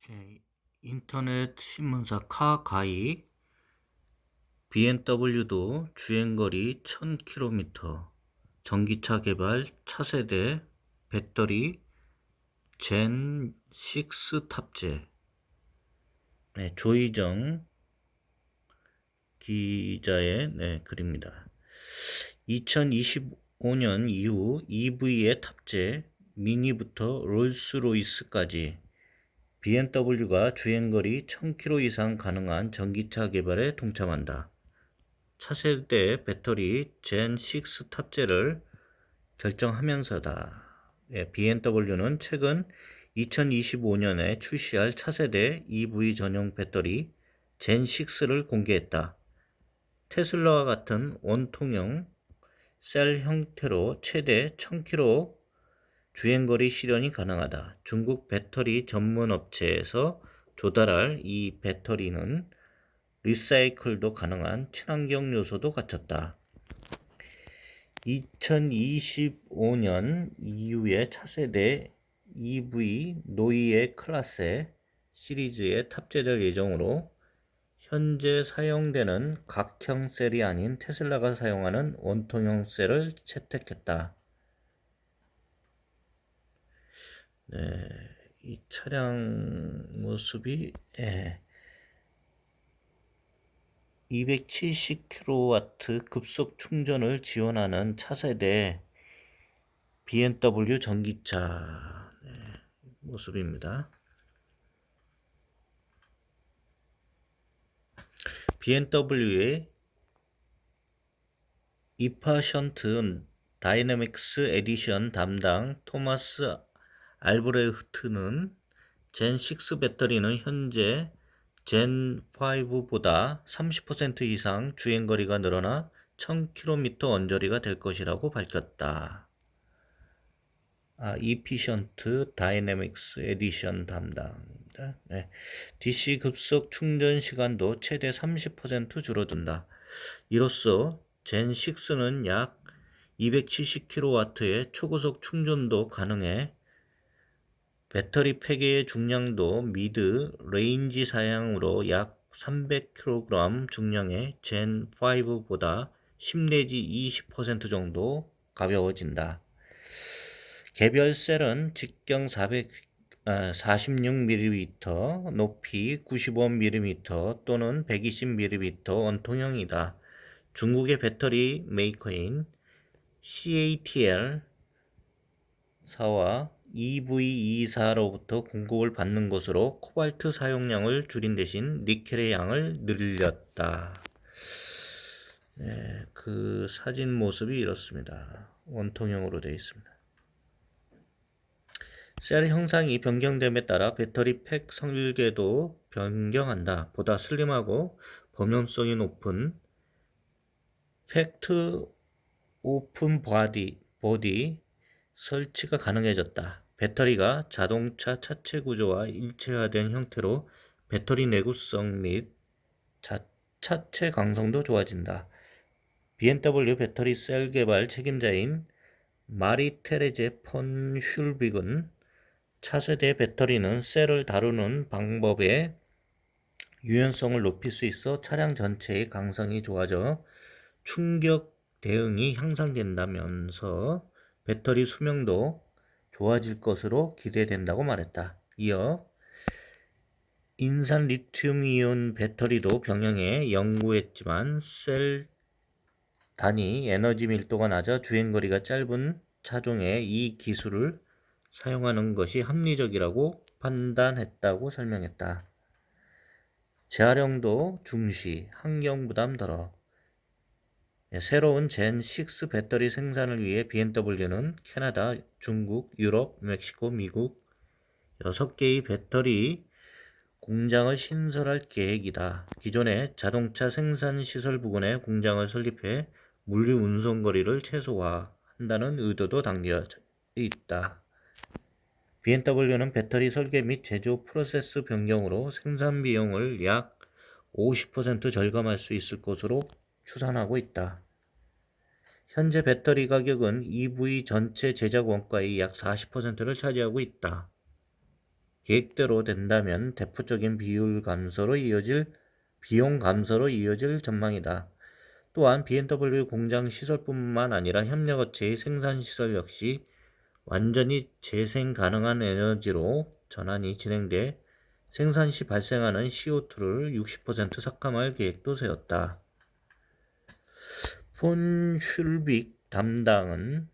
예, 인터넷 신문사 카가이 BMW도 주행거리 1000km 전기차 개발 차세대 배터리 젠 6 탑재. 조희정 기자의 글입니다. 2025년 이후 EV에 탑재 미니부터 롤스로이스까지 BMW가 주행거리 1000km 이상 가능한 전기차 개발에 동참한다. 차세대 배터리 젠 6 탑재를 결정하면서다. BMW는 최근 2025년에 출시할 차세대 EV 전용 배터리 젠 6를 공개했다. 테슬라와 같은 원통형 셀 형태로 최대 1000km 주행거리 실현이 가능하다. 중국 배터리 전문 업체에서 조달할 이 배터리는 리사이클도 가능한 친환경 요소도 갖췄다. 2025년 이후에 차세대 EV 노이에 클래스 시리즈에 탑재될 예정으로 현재 사용되는 각형 셀이 아닌 테슬라가 사용하는 원통형 셀을 채택했다. 이 차량 모습이 270kW 급속 충전을 지원하는 차세대 BMW 전기차 모습입니다. BMW의 이파션트 다이내믹스 에디션 담당 토마스 알브레흐트는 젠 6 배터리는 현재 젠 5보다 30% 이상 주행거리가 늘어나 1000km 언저리가 될 것이라고 밝혔다. 이피션트 다이내믹스 에디션 담당입니다. DC 급속 충전 시간도 최대 30% 줄어든다. 이로써 젠 6는 약 270kW의 초고속 충전도 가능해 배터리 팩의 중량도 미드 레인지 사양으로 약 300kg 중량의 젠 5보다 10 내지 20% 정도 가벼워진다. 개별 셀은 직경 46mm, 높이 95mm 또는 120mm 원통형이다. 중국의 배터리 메이커인 CATL사와 EV24로부터 공급을 받는 것으로 코발트 사용량을 줄인 대신 니켈의 양을 늘렸다. 그 사진 모습이 이렇습니다. 원통형으로 되어 있습니다. 셀 형상이 변경됨에 따라 배터리 팩 설계도 변경한다. 보다 슬림하고 범용성이 높은 팩트 오픈 보디 설치가 가능해졌다. 배터리가 자동차 차체 구조와 일체화된 형태로 배터리 내구성 및 차체 강성도 좋아진다. BMW 배터리 셀 개발 책임자인 마리-테레제 폰 슐빅은 차세대 배터리는 셀을 다루는 방법의 유연성을 높일 수 있어 차량 전체의 강성이 좋아져 충격 대응이 향상된다면서 배터리 수명도 좋아질 것으로 기대된다고 말했다. 이어 인산 리튬이온 배터리도 병행해 연구했지만 셀 단위 에너지 밀도가 낮아 주행거리가 짧은 차종에 이 기술을 사용하는 것이 합리적이라고 판단했다고 설명했다. 재활용도 중시, 환경 부담 덜어. 새로운 젠 6 배터리 생산을 위해 BMW는 캐나다, 중국, 유럽, 멕시코, 미국 6개의 배터리 공장을 신설할 계획이다. 기존의 자동차 생산 시설 부근에 공장을 설립해 물류 운송 거리를 최소화한다는 의도도 담겨 있다. BMW는 배터리 설계 및 제조 프로세스 변경으로 생산 비용을 약 50% 절감할 수 있을 것으로 추산하고 있다. 현재 배터리 가격은 EV 전체 제작 원가의 약 40%를 차지하고 있다. 계획대로 된다면 대폭적인 비용 감소로 이어질 전망이다. 또한 BMW 공장 시설뿐만 아니라 협력업체의 생산시설 역시 완전히 재생 가능한 에너지로 전환이 진행돼 생산 시 발생하는 CO2를 60% 삭감할 계획도 세웠다. 폰 슐빅 담당은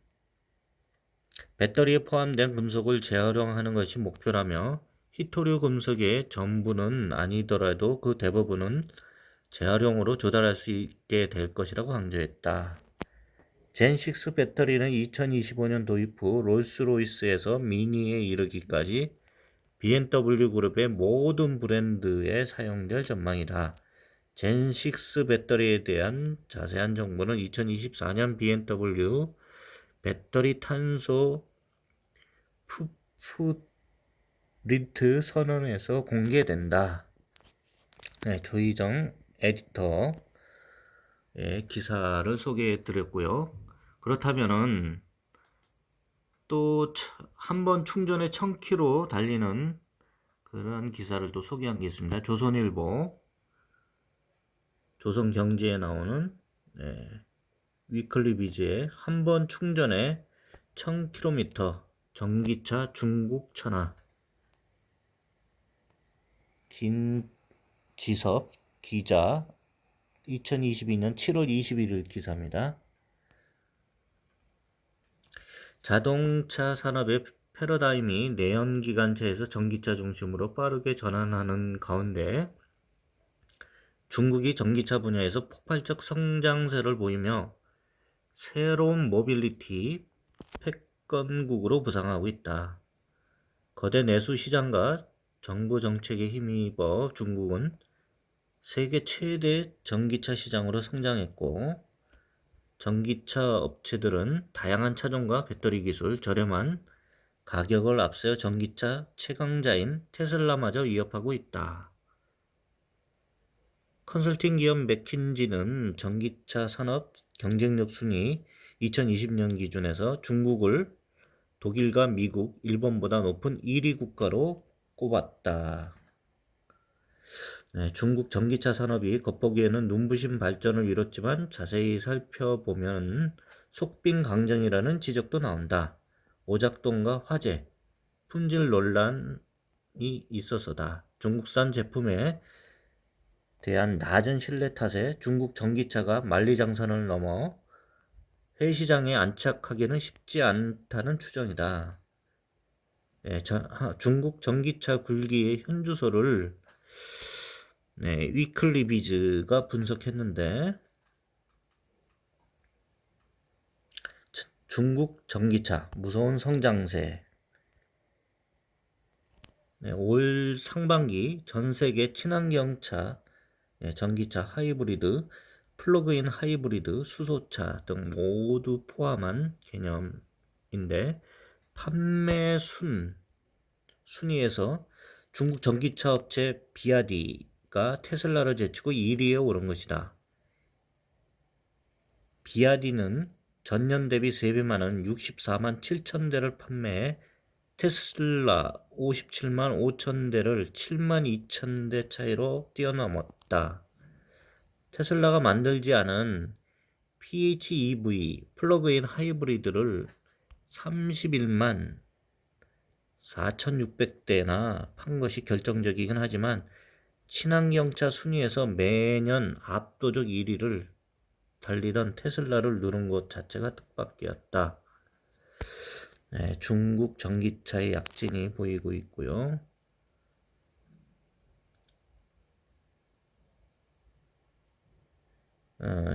배터리에 포함된 금속을 재활용하는 것이 목표라며 히토류 금속의 전부는 아니더라도 그 대부분은 재활용으로 조달할 수 있게 될 것이라고 강조했다. 젠6 배터리는 2025년 도입 후 롤스로이스에서 미니에 이르기까지 BMW 그룹의 모든 브랜드에 사용될 전망이다. 젠6 배터리에 대한 자세한 정보는 2024년 BMW 배터리 탄소 풋프린트 선언에서 공개된다. 네, 조희정 에디터의 기사를 소개해 드렸고요. 그렇다면은 또 한 번 충전에 1000km 달리는 그런 기사를 또 소개한 게 있습니다. 조선일보, 조선경제에 나오는 위클리 비즈의 한 번 충전에 1000km 전기차 중국 천하. 김지섭 기자 2022년 7월 21일 기사입니다. 자동차 산업의 패러다임이 내연기관차에서 전기차 중심으로 빠르게 전환하는 가운데 중국이 전기차 분야에서 폭발적 성장세를 보이며 새로운 모빌리티 패권국으로 부상하고 있다. 거대 내수 시장과 정부 정책에 힘입어 중국은 세계 최대 전기차 시장으로 성장했고 전기차 업체들은 다양한 차종과 배터리 기술, 저렴한 가격을 앞세워 전기차 최강자인 테슬라마저 위협하고 있다. 컨설팅 기업 맥킨지는 전기차 산업 경쟁력 순위 2020년 기준에서 중국을 독일과 미국, 일본보다 높은 1위 국가로 꼽았다. 중국 전기차 산업이 겉보기에는 눈부신 발전을 이뤘지만 자세히 살펴보면 속빈 강정이라는 지적도 나온다. 오작동과 화재, 품질 논란이 있어서다. 중국산 제품에 대한 낮은 신뢰 탓에 중국 전기차가 만리장성을 넘어 해외 시장에 안착하기는 쉽지 않다는 추정이다. 중국 전기차 굴기의 현주소를 위클리 비즈가 분석했는데 중국 전기차 무서운 성장세. 올 상반기 전 세계 친환경차, 전기차 하이브리드, 플러그인 하이브리드, 수소차 등 모두 포함한 개념인데 판매 순위에서 중국 전기차 업체 비아디가 테슬라를 제치고 1위에 오른 것이다. 비아디는 전년 대비 3배 많은 64만 7천 대를 판매해 테슬라 57만 5천 대를 7만 2천 대 차이로 뛰어넘었다. 테슬라가 만들지 않은 PHEV 플러그인 하이브리드를 31만 4,600대나 판 것이 결정적이긴 하지만 친환경차 순위에서 매년 압도적 1위를 달리던 테슬라를 누른 것 자체가 뜻밖이었다. 중국 전기차의 약진이 보이고 있고요.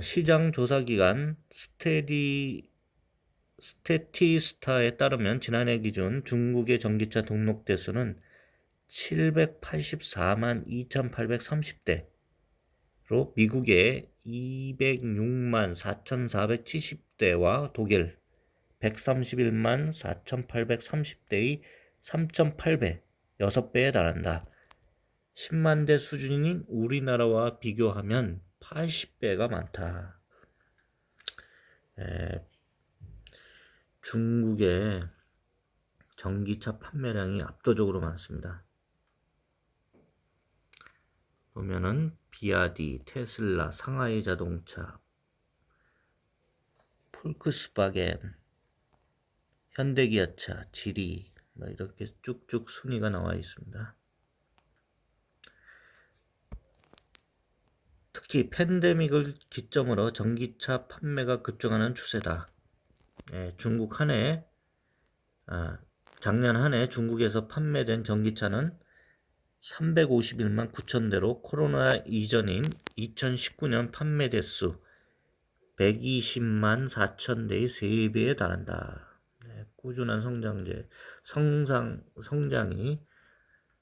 시장 조사기관 스태티스타에 따르면 지난해 기준 중국의 전기차 등록 대수는 784만 2,830대로 미국의 206만 4,470대와 독일 131만 4,830대의 3.8배, 6배에 달한다. 10만 대 수준인 우리나라와 비교하면 80배가 많다. 중국의 전기차 판매량이 압도적으로 많습니다. 보면은 비아디, 테슬라, 상하이 자동차, 폴크스바겐, 현대기아차, 지리 이렇게 쭉쭉 순위가 나와 있습니다. 특히 팬데믹을 기점으로 전기차 판매가 급증하는 추세다. 중국 작년 한 해 중국에서 판매된 전기차는 351만 9천 대로 코로나 이전인 2019년 판매 대수 120만 4천 대의 3배에 달한다. 꾸준한 성장이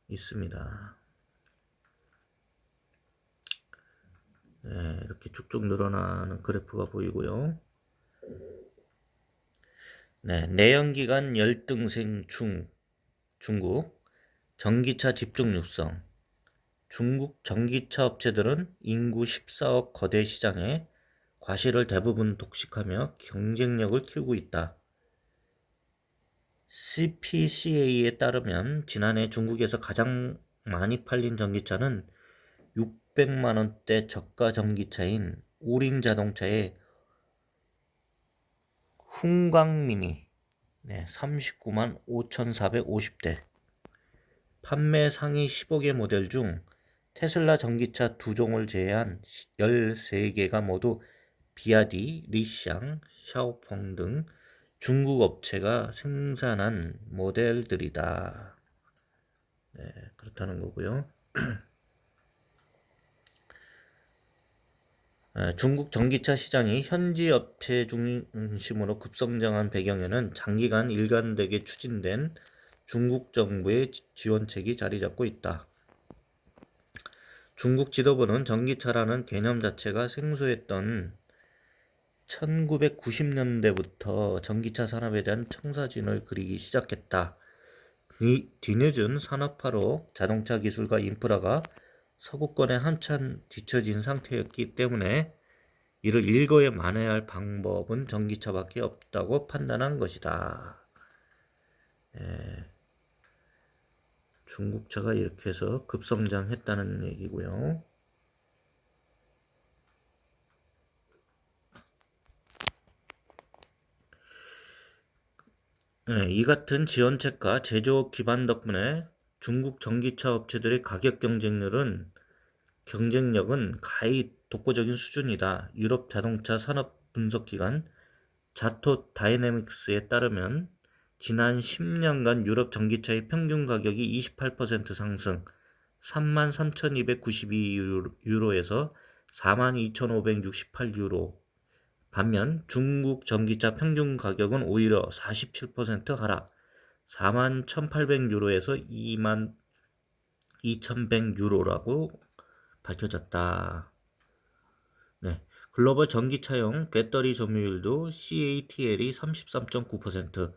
있습니다. 이렇게 쭉쭉 늘어나는 그래프가 보이고요. 내연기관 열등생 중국 전기차 집중 육성. 중국 전기차 업체들은 인구 14억 거대 시장에 과실을 대부분 독식하며 경쟁력을 키우고 있다. CPCA에 따르면 지난해 중국에서 가장 많이 팔린 전기차는 600만 원대 저가 전기차인 우링 자동차의 훈광미니 39만 5,450대. 판매 상위 15개 모델 중 테슬라 전기차 2종을 제외한 13개가 모두 비아디, 리샹, 샤오펑 등 중국 업체가 생산한 모델들이다. 그렇다는 거고요. 중국 전기차 시장이 현지 업체 중심으로 급성장한 배경에는 장기간 일관되게 추진된 중국 정부의 지원책이 자리 잡고 있다. 중국 지도부는 전기차라는 개념 자체가 생소했던 1990년대부터 전기차 산업에 대한 청사진을 그리기 시작했다. 뒤늦은 산업화로 자동차 기술과 인프라가 서구권에 한참 뒤처진 상태였기 때문에 이를 일거에 만회할 방법은 전기차밖에 없다고 판단한 것이다. 중국차가 이렇게 해서 급성장했다는 얘기고요. 이 같은 지원책과 제조 기반 덕분에 중국 전기차 업체들의 가격 경쟁력은 가히 독보적인 수준이다. 유럽 자동차 산업 분석기관 자토 다이내믹스에 따르면 지난 10년간 유럽 전기차의 평균 가격이 28% 상승, 33,292유로에서 42,568유로. 반면 중국 전기차 평균 가격은 오히려 47% 하락, 41,800유로에서 22,100유로라고 밝혀졌다. 글로벌 전기차용 배터리 점유율도 CATL이 33.9%,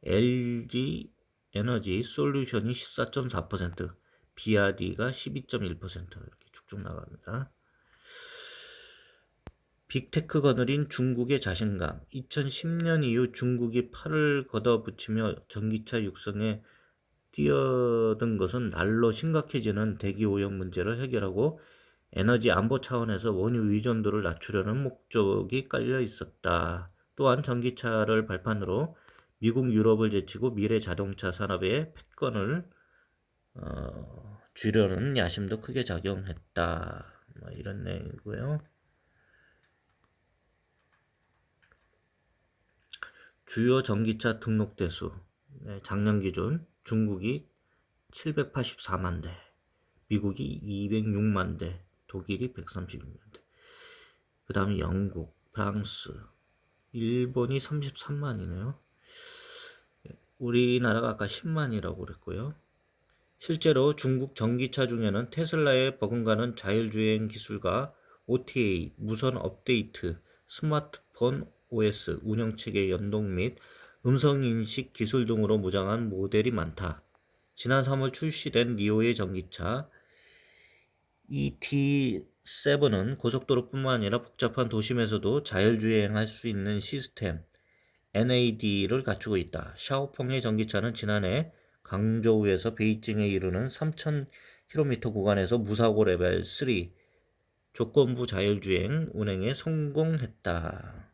LG 에너지 솔루션이 14.4%, 비아디가 12.1% 이렇게 쭉쭉 나갑니다. 빅테크 거느린 중국의 자신감. 2010년 이후 중국이 팔을 걷어붙이며 전기차 육성에 뛰어든 것은 날로 심각해지는 대기 오염 문제를 해결하고 에너지 안보 차원에서 원유 의존도를 낮추려는 목적이 깔려 있었다. 또한 전기차를 발판으로 미국, 유럽을 제치고 미래 자동차 산업의 패권을 쥐려는 야심도 크게 작용했다. 이런 내용이고요. 주요 전기차 등록 대수. 작년 기준 중국이 784만 대, 미국이 206만 대, 독일이 136만 대. 그 다음에 영국, 프랑스, 일본이 33만이네요. 우리나라가 아까 10만이라고 그랬고요. 실제로 중국 전기차 중에는 테슬라의 버금가는 자율주행 기술과 OTA, 무선 업데이트, 스마트폰 OS 운영체계 연동 및 음성인식 기술 등으로 무장한 모델이 많다. 지난 3월 출시된 니오의 전기차 ET7은 고속도로뿐만 아니라 복잡한 도심에서도 자율주행할 수 있는 시스템 NAD를 갖추고 있다. 샤오펑의 전기차는 지난해 강저우에서 베이징에 이르는 3,000km 구간에서 무사고 레벨 3 조건부 자율주행 운행에 성공했다.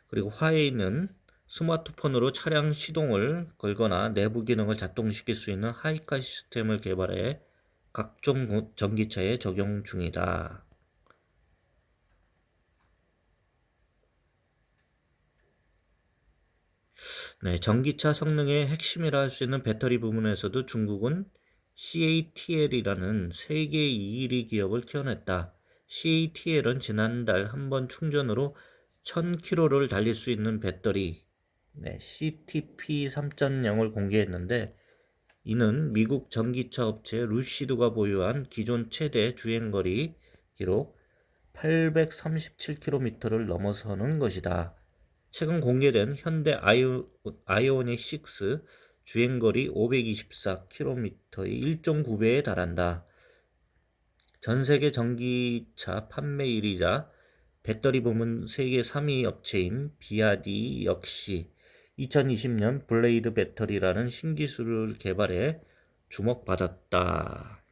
그리고 화웨이는 스마트폰으로 차량 시동을 걸거나 내부 기능을 작동시킬 수 있는 하이카 시스템을 개발해 각종 전기차에 적용 중이다. 네, 전기차 성능의 핵심이라 할 수 있는 배터리 부문에서도 중국은 CATL이라는 세계 2위 기업을 키워냈다. CATL은 지난달 한 번 충전으로 1000km를 달릴 수 있는 배터리 CTP 3.0을 공개했는데, 이는 미국 전기차 업체 루시드가 보유한 기존 최대 주행거리 기록 837km를 넘어서는 것이다. 최근 공개된 현대 아이오닉 6 주행거리 524km의 1.9배에 달한다. 전세계 전기차 판매 1위자 배터리 부문 세계 3위 업체인 비아디 역시 2020년 블레이드 배터리라는 신기술을 개발해 주목받았다.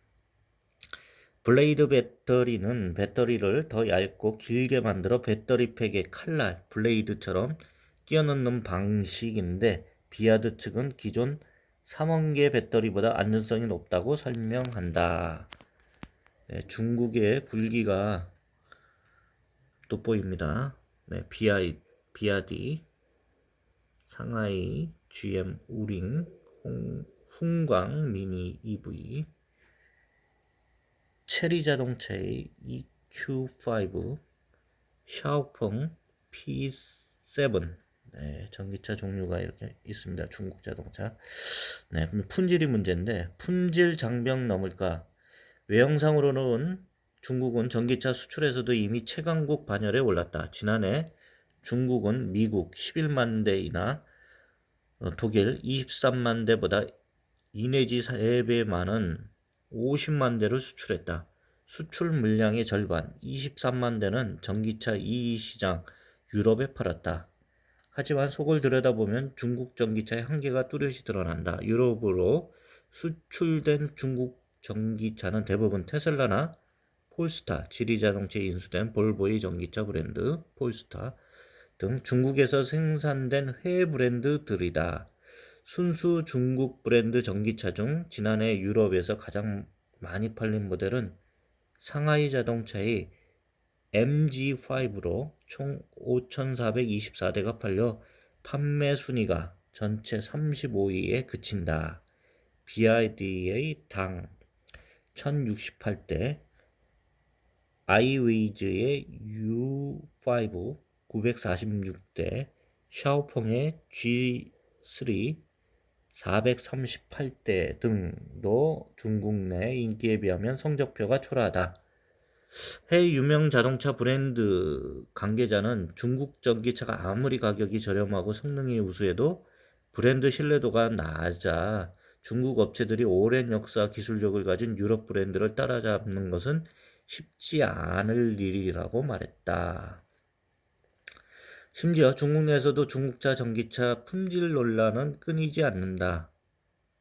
블레이드 배터리는 배터리를 더 얇고 길게 만들어 배터리 팩에 칼날, 블레이드처럼 끼워 넣는 방식인데, 비아드 측은 기존 3원계 배터리보다 안전성이 높다고 설명한다. 네, 중국의 굴기가 돋보입니다. 네, 비아디, 상하이, GM 우링, 훈광 미니 EV, 체리 자동차의 EQ5, 샤오펑 P7. 네, 전기차 종류가 이렇게 있습니다. 중국 자동차. 네, 품질이 문제인데, 품질 장벽 넘을까? 외형상으로는 중국은 전기차 수출에서도 이미 최강국 반열에 올랐다. 지난해 중국은 미국 11만 대이나 독일 23만 대보다 2 내지 3배 많은 50만 대를 수출했다. 수출 물량의 절반, 23만 대는 전기차 2위 시장 유럽에 팔았다. 하지만 속을 들여다보면 중국 전기차의 한계가 뚜렷이 드러난다. 유럽으로 수출된 중국 전기차는 대부분 테슬라나 폴스타, 지리자동차에 인수된 볼보의 전기차 브랜드 폴스타 등 중국에서 생산된 해외 브랜드들이다. 순수 중국 브랜드 전기차 중 지난해 유럽에서 가장 많이 팔린 모델은 상하이 자동차의 MG5로 총 5,424대가 팔려 판매 순위가 전체 35위에 그친다. BYD의 당 1,068대, 아이웨이즈의 U5 946대, 샤오펑의 G3 438대 등도 중국 내 인기에 비하면 성적표가 초라하다. 해외 유명 자동차 브랜드 관계자는 중국 전기차가 아무리 가격이 저렴하고 성능이 우수해도 브랜드 신뢰도가 낮아 중국 업체들이 오랜 역사 기술력을 가진 유럽 브랜드를 따라잡는 것은 쉽지 않을 일이라고 말했다. 심지어 중국 내에서도 중국차 전기차 품질 논란은 끊이지 않는다.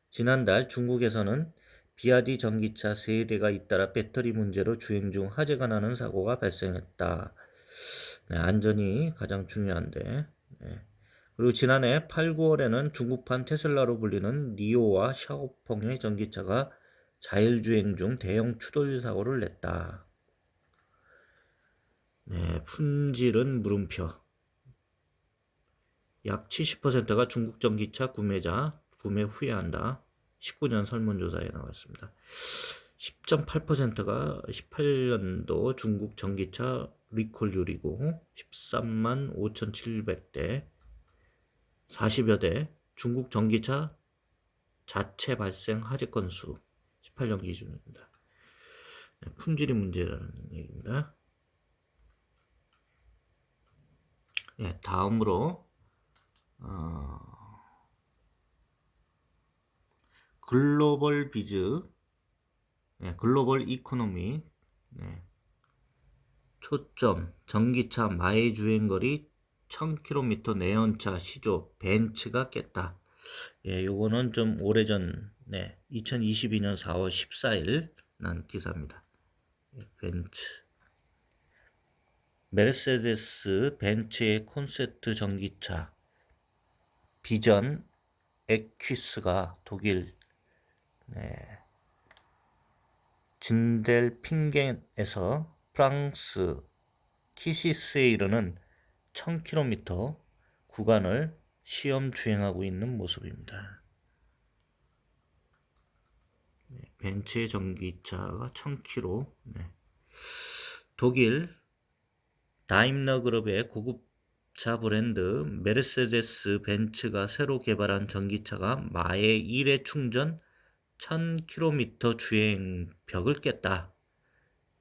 지난달 중국에서는 비아디 전기차 3대가 잇따라 배터리 문제로 주행 중 화재가 나는 사고가 발생했다. 네, 안전이 가장 중요한데. 네. 그리고 지난해 8, 9월에는 중국판 테슬라로 불리는 니오와 샤오펑의 전기차가 자율주행 중 대형 추돌 사고를 냈다. 네, 품질은 물음표. 약 70%가 중국 전기차 구매자 구매 후회한다. 19년 설문조사에 나왔습니다. 10.8%가 18년도 중국 전기차 리콜률이고 13만 5,700대, 40여 대 중국 전기차 자체 발생 화재 건수 18년 기준입니다. 품질이 문제라는 얘기입니다. 예, 다음으로 글로벌 비즈, 글로벌 이코노미, 초점 전기차 마일 주행거리 1000km 내연차 시조 벤츠가 깼다. 예, 요거는 좀 오래전, 2022년 4월 14일 난 기사입니다. 예, 벤츠. 메르세데스 벤츠의 콘셉트 전기차 비전 에퀴스가 독일 진델핑겐에서 프랑스 키시스에 이르는 1000km 구간을 시험 주행하고 있는 모습입니다. 벤츠의 전기차가 1000km. 독일 다임러 그룹의 고급차 브랜드 메르세데스 벤츠가 새로 개발한 전기차가 마의 1회 충전 1000km 주행벽을 깼다.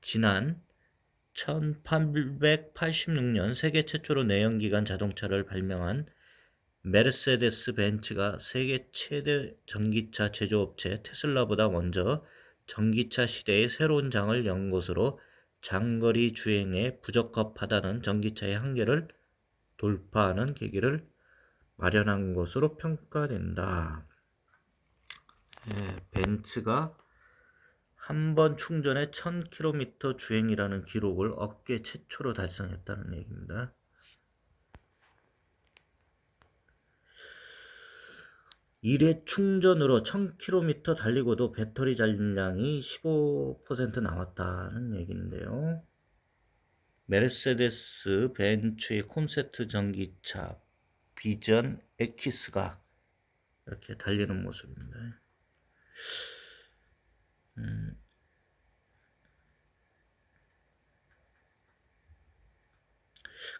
지난 1886년 세계 최초로 내연기관 자동차를 발명한 메르세데스 벤츠가 세계 최대 전기차 제조업체 테슬라보다 먼저 전기차 시대의 새로운 장을 연 것으로 장거리 주행에 부적합하다는 전기차의 한계를 돌파하는 계기를 마련한 것으로 평가된다. 벤츠가 한 번 충전에 1000km 주행이라는 기록을 업계 최초로 달성했다는 얘기입니다. 일회 충전으로 1000km 달리고도 배터리 잔량이 15% 남았다는 얘기인데요. 메르세데스 벤츠의 콘셉트 전기차 비전 에퀴스가 이렇게 달리는 모습입니다.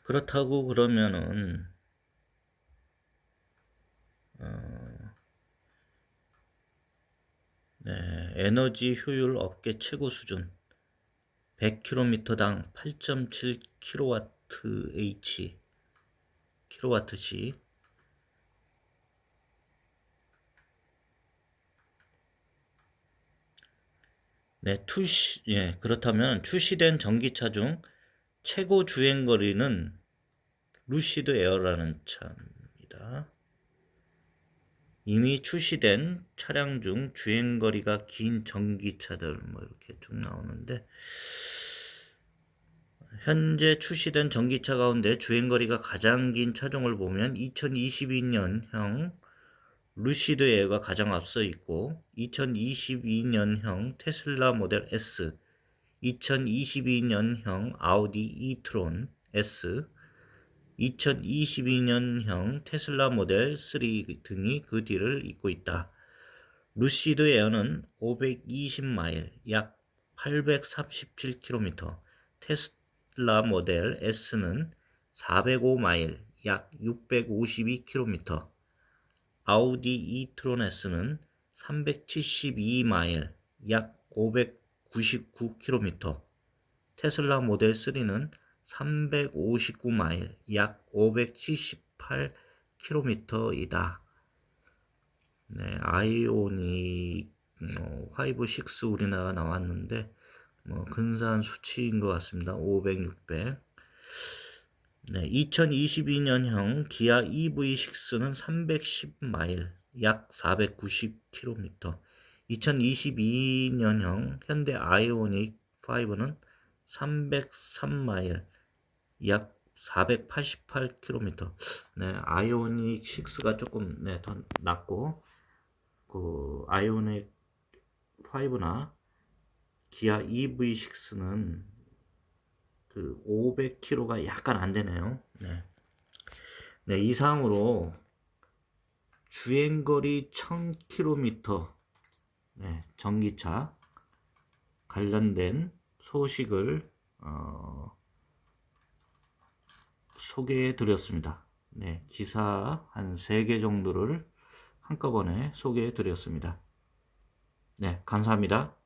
그렇다고 그러면은 에너지 효율 업계 최고 수준 100km당 8.7kWh 킬로와트시. 그렇다면 출시된 전기차 중 최고 주행 거리는 루시드 에어라는 차입니다. 이미 출시된 차량 중 주행거리가 긴 전기차들 이렇게 쭉 나오는데, 현재 출시된 전기차 가운데 주행거리가 가장 긴 차종을 보면 2022년형 루시드 에어가 가장 앞서 있고 2022년형 테슬라 모델 S, 2022년형 아우디 이트론 S, 2022년형 테슬라 모델 3 등이 그 뒤를 잇고 있다. 루시드 에어는 520마일, 약 837km, 테슬라 모델 S는 405마일, 약 652km, 아우디 이트론 S는 372마일, 약 599km, 테슬라 모델 3는 359마일, 약 578km이다. 아이오닉 5, 6 우리나라 나왔는데 근사한 수치인 것 같습니다. 500, 600. 2022년형 기아 EV6는 310마일, 약 490km. 2022년형 현대 아이오닉 5는 303마일, 약 488km. 아이오닉 6가 조금 더 낫고, 그 아이오닉 5나 기아 EV6는 그 500km가 약간 안 되네요. 이상으로 주행거리 1000km 전기차 관련된 소식을 소개해 드렸습니다. 기사 한 3개 정도를 한꺼번에 소개해 드렸습니다. 감사합니다.